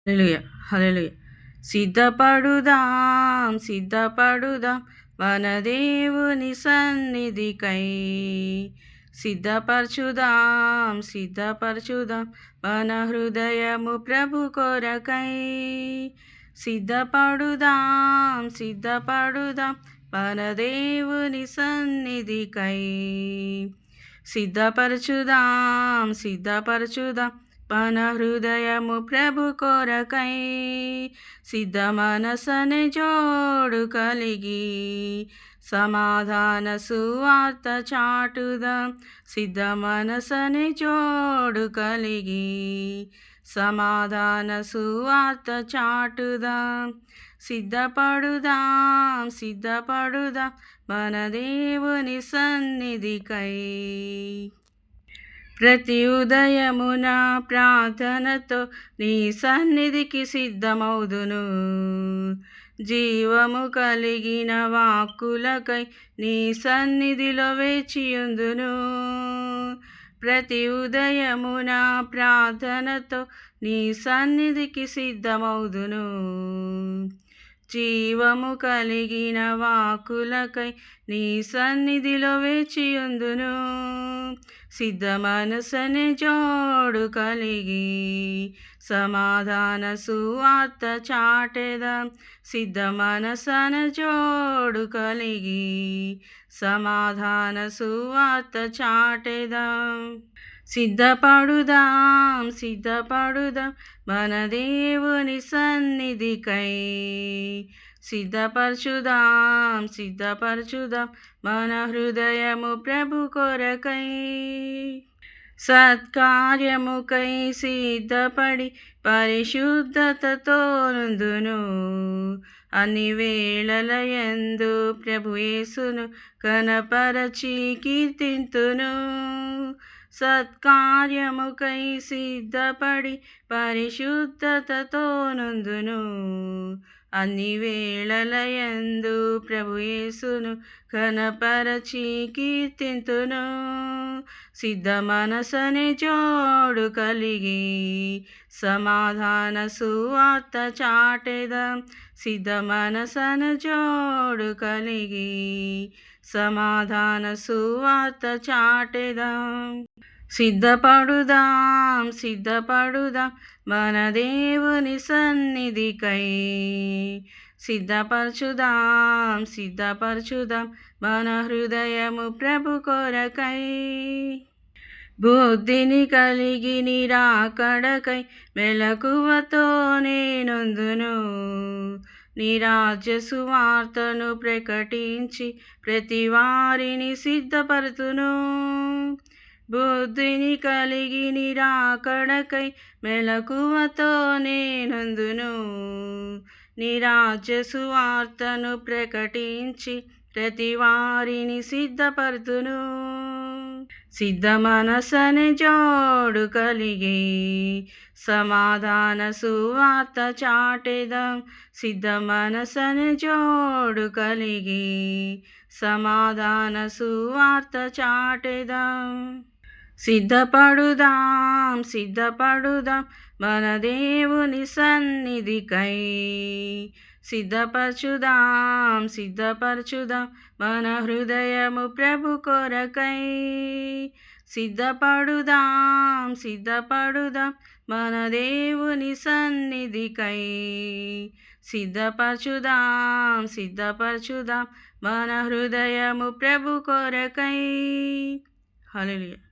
హల్లెలూయా! హల్లెలూయా! సిద్ధపడుదాం, సిద్ధపడుదాం మన దేవుని సన్నిధికై. సిద్ధపరచుదాం, సిద్ధపరచుదాం మన హృదయము ప్రభు కొరకై. సిద్ధపడుదాం, సిద్ధపడుదాం మన దేవుని సన్నిధికై. సిద్ధపరచుదాం, సిద్ధపరచుదాం మన హృదయము ప్రభు కొరకై. సిద్ధ మనసని జోడు కలిగి సమాధాన సువార్త చాటుదాం. సిద్ధ మనసని జోడు కలిగి సమాధాన సువార్త చాటుదాం. సిద్ధపడుదాం, సిద్ధపడుదాం మన దేవుని సన్నిధికై. ప్రతి ఉదయమున ప్రార్థనతో నీ సన్నిధికి సిద్ధమౌదును. జీవము కలిగిన వాక్కులకై నీ సన్నిధిలో వేచియుందును. ప్రతి ఉదయమున ప్రార్థనతో నీ సన్నిధికి సిద్ధమౌదును. జీవము కలిగిన వాక్కులకై నీ సన్నిధిలో వేచియుందును. సిద్ధ మనసని జోడు కలిగి సమాధాన సువార్త చాటెదాం. సిద్ధ మనసన జోడు కలిగి సమాధాన సువార్త చాటెదాం. సిద్ధపడుదాం, సిద్ధపడుదాం మన దేవుని సన్నిధికై. సిద్ధపరచుదాం, సిద్ధపరచుదాం మన హృదయము ప్రభు కొరకై. సత్కార్యముకై సిద్ధపడి పరిశుద్ధతతో నుందును. అన్ని వేళల యందు ప్రభు యేసును కనపరచి కీర్తింతును. సత్కార్యముకై సిద్ధపడి పరిశుద్ధతతో నుందును. అన్ని వేళల యందు ప్రభు యేసును కనపరచి కీర్తింతును. సిద్ధ మనసని జోడు కలిగి సమాధాన సువార్త చాటెదాం. సిద్ధ మనసను జోడు కలిగి సమాధాన సువార్త చాటెదాం. సిద్ధపడుదాం, సిద్ధపడుదాం మన దేవుని సన్నిధికై. సిద్ధపరచుదాం, సిద్ధపరచుదాం మన హృదయము ప్రభు కొరకై. బుద్ధిని కలిగి నిరాకడకై మెలకువతో నేనొందును. నీ రాజ్య సువార్తను ప్రకటించి ప్రతి వారిని సిద్ధపరుతును. బుద్ధిని కలిగి నిరాకడకై మెలకువతో నేనొందును. నీ రాజ్య సువార్తను ప్రకటించి ప్రతి వారిని సిద్ధపరుతును. సిద్ధ మనసని జోడు కలిగి సమాధాన సువార్త చాటెదాం. సిద్ధ మనసని జోడు కలిగి సమాధాన సువార్త చాటెదాం. సిద్ధపడుదాం, సిద్ధపడుదాం మన దేవుని సన్నిధికై. సిద్ధపరచుదాం, సిద్ధపరచుదాం మన హృదయము ప్రభు కొరకై. సిద్ధపడుదాం, సిద్ధపడుదాం మన దేవుని సన్నిధికై. సిద్ధపరచుదాం, సిద్ధపరచుదాం మన హృదయము ప్రభు కొరకై. హల్లెలూయా.